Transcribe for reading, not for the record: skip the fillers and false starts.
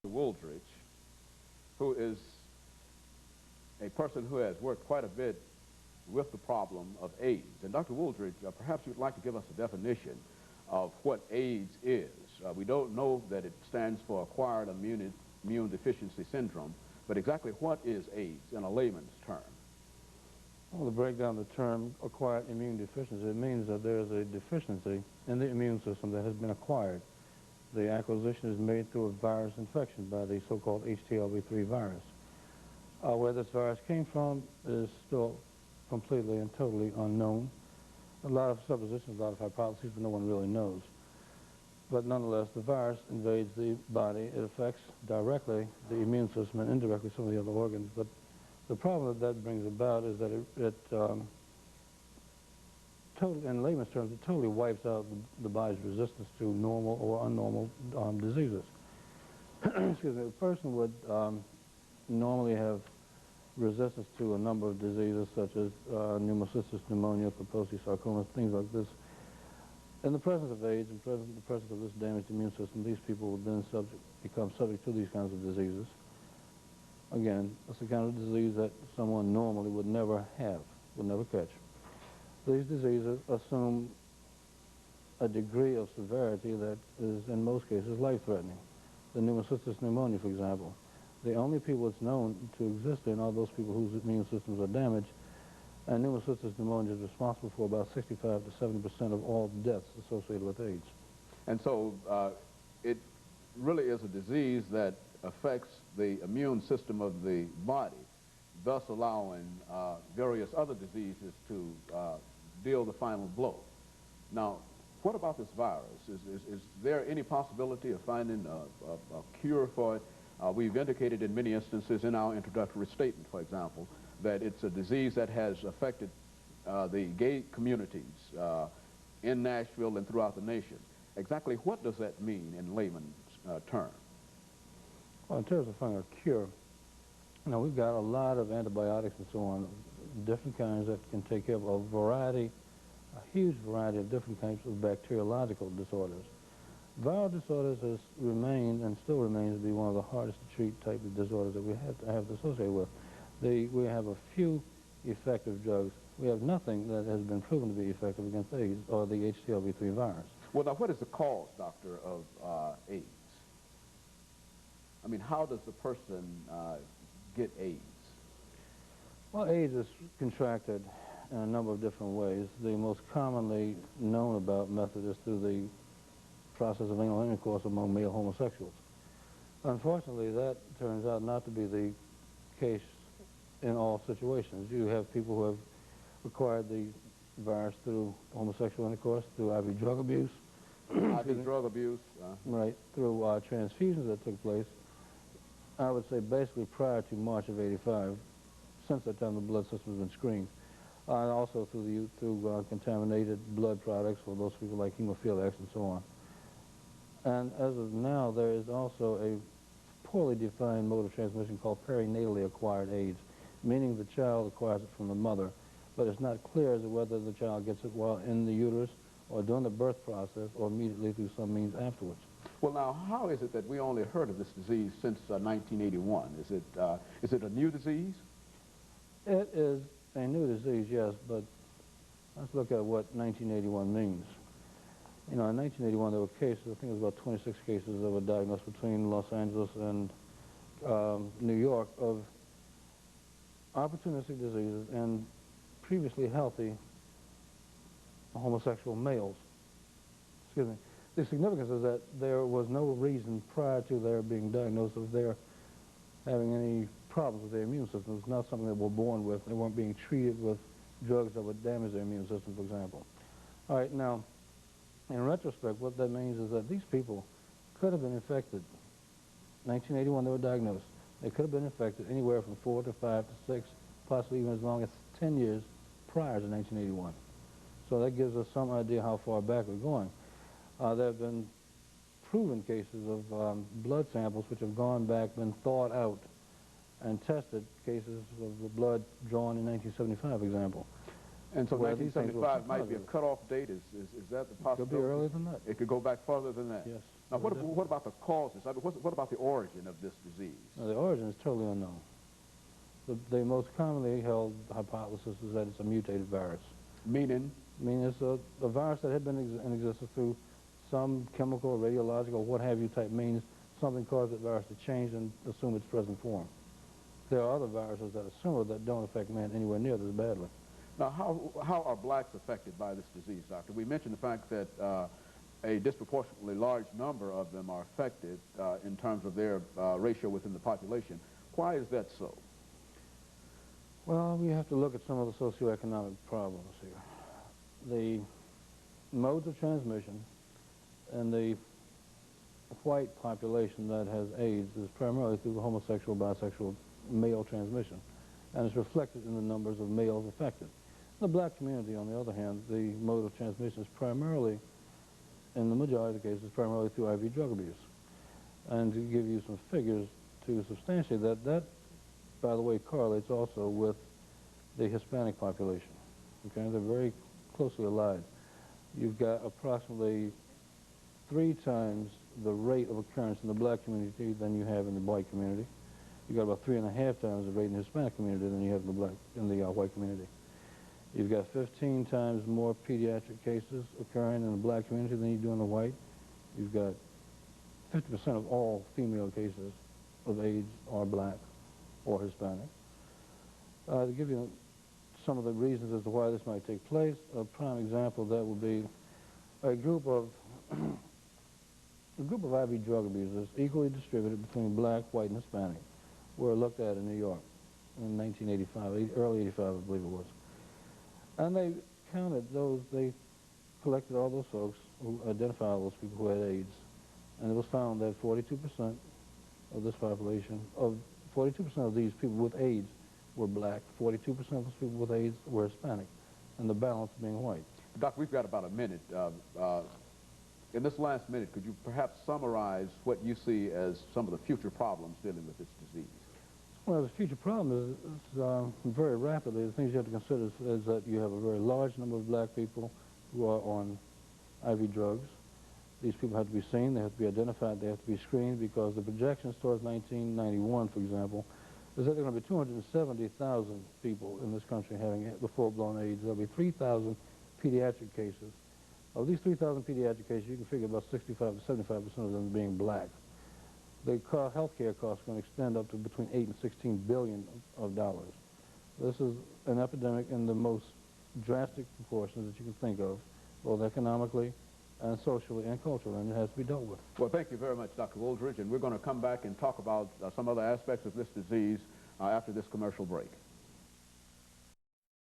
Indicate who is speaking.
Speaker 1: Wooldridge, who is a person who has worked quite a bit with the problem of AIDS. And Dr. Wooldridge, perhaps you'd like to give us a definition of what AIDS is. We don't know that it stands for acquired immune deficiency syndrome, but exactly what is AIDS in a layman's term?
Speaker 2: Well, to break down the term acquired immune deficiency, it means that there is a deficiency in the immune system that has been acquired. The acquisition is made through a virus infection by the so-called HTLV3 virus. Where this virus came from is still completely and totally unknown. A lot of suppositions, a lot of hypotheses, but no one really knows. But nonetheless, the virus invades the body. It affects directly the immune system and indirectly some of the other organs. But the problem that brings about is that in layman's terms, it totally wipes out the body's resistance to normal or unnormal diseases. Excuse me. A person would normally have resistance to a number of diseases such as pneumocystis, pneumonia, Kaposi sarcoma, things like this. In the presence of AIDS, in the presence of this damaged immune system, these people would then become subject to these kinds of diseases. Again, it's the kind of disease that someone normally would never have, would never catch. These diseases assume a degree of severity that is, in most cases, life-threatening. The pneumocystis pneumonia, for example. The only people it's known to exist in are those people whose immune systems are damaged, and pneumocystis pneumonia is responsible for about 65 to 70% of all deaths associated with AIDS.
Speaker 1: And so it really is a disease that affects the immune system of the body, thus allowing various other diseases to deal the final blow. Now, what about this virus? Is there any possibility of finding a cure for it? We've indicated in many instances in our introductory statement, for example, that it's a disease that has affected the gay communities in Nashville and throughout the nation. Exactly what does that mean in layman's terms?
Speaker 2: Well, in terms of finding a cure, you know, we've got a lot of antibiotics and so on, different kinds that can take care of a variety, a huge variety of different types of bacteriological disorders. Viral disorders has remained and still remains to be one of the hardest to treat type of disorders that we have to associate with. We have a few effective drugs. We have nothing that has been proven to be effective against AIDS or the HTLV3 virus.
Speaker 1: Well, now, what is the cause, doctor, of AIDS? I mean, how does the person get AIDS?
Speaker 2: Well, AIDS is contracted in a number of different ways. The most commonly known about method is through the process of anal intercourse among male homosexuals. Unfortunately, that turns out not to be the case in all situations. You have people who have acquired the virus through homosexual intercourse, through IV drug abuse.
Speaker 1: IV drug abuse.
Speaker 2: Right, through transfusions that took place, I would say basically prior to March of '85, since that time the blood system has been screened. And also through contaminated blood products for those people like hemophiliacs and so on. And as of now, there is also a poorly defined mode of transmission called perinatally acquired AIDS, meaning the child acquires it from the mother, but it's not clear as to whether the child gets it while in the uterus or during the birth process or immediately through some means afterwards.
Speaker 1: Well, now, how is it that we only heard of this disease since 1981? Is it a new disease?
Speaker 2: It is a new disease, yes, but let's look at what 1981 means. You know, in 1981 there were cases, I think it was about 26 cases that were diagnosed between Los Angeles and New York of opportunistic diseases in previously healthy homosexual males. Excuse me. The significance is that there was no reason prior to their being diagnosed of their having any problems with their immune system. It's not something they were born with. They weren't being treated with drugs that would damage their immune system, for example. All right, now, in retrospect, what that means is that these people could have been infected. 1981, they were diagnosed. They could have been infected anywhere from 4 to 5 to 6, possibly even as long as 10 years prior to 1981. So that gives us some idea how far back we're going. There have been proven cases of blood samples which have gone back, been thawed out, and tested cases of the blood drawn in 1975, for example.
Speaker 1: And so 1975 might be a cutoff date. Is that the possibility?
Speaker 2: It could be earlier than that.
Speaker 1: It could go back further than that?
Speaker 2: Yes.
Speaker 1: Now, what about the causes? I mean, what about the origin of this disease?
Speaker 2: Now, the origin is totally unknown. The most commonly held hypothesis is that it's a mutated virus.
Speaker 1: Meaning?
Speaker 2: Meaning it's a virus that had been in existence through some chemical, radiological, what have you type means. Something caused that virus to change and assume its present form. There are other viruses that are similar that don't affect man anywhere near this badly.
Speaker 1: Now, how are blacks affected by this disease, doctor? We mentioned the fact that a disproportionately large number of them are affected in terms of their ratio within the population. Why is that so?
Speaker 2: Well, we have to look at some of the socioeconomic problems here. The modes of transmission in the white population that has AIDS is primarily through the homosexual, bisexual, male transmission, and it's reflected in the numbers of males affected. In the black community, on the other hand, the mode of transmission is primarily, in the majority of the cases, primarily through IV drug abuse. And to give you some figures to substantiate that, by the way, correlates also with the Hispanic population. Okay, they're very closely allied. You've got approximately 3 times the rate of occurrence in the black community than you have in the white community. You've got about 3.5 times the rate in the Hispanic community than you have in the white community. You've got 15 times more pediatric cases occurring in the black community than you do in the white. You've got 50% of all female cases of AIDS are black or Hispanic. To give you some of the reasons as to why this might take place, a prime example of that would be a group of IV drug abusers equally distributed between black, white, and Hispanic were looked at in New York in 1985, early 85, I believe it was. And they counted those, they collected all those folks who identified all those people who had AIDS. And it was found that 42% of this population, 42% of these people with AIDS were black, 42% of those people with AIDS were Hispanic, and the balance being white.
Speaker 1: Doc, we've got about a minute. In this last minute, could you perhaps summarize what you see as some of the future problems dealing with this disease?
Speaker 2: Well, the future problem is very rapidly. The things you have to consider is that you have a very large number of black people who are on IV drugs. These people have to be seen, they have to be identified, they have to be screened, because the projections towards 1991, for example, is that there are going to be 270,000 people in this country having the full-blown AIDS. There will be 3,000 pediatric cases. Of these 3,000 pediatric cases, you can figure about 65 to 75% of them being black. The health care costs are going to extend up to between 8 and 16 billion of dollars. This is an epidemic in the most drastic proportions that you can think of, both economically and socially and culturally, and it has to be dealt with.
Speaker 1: Well, thank you very much, Dr. TWoolridge, and we're going to come back and talk about some other aspects of this disease after this commercial break.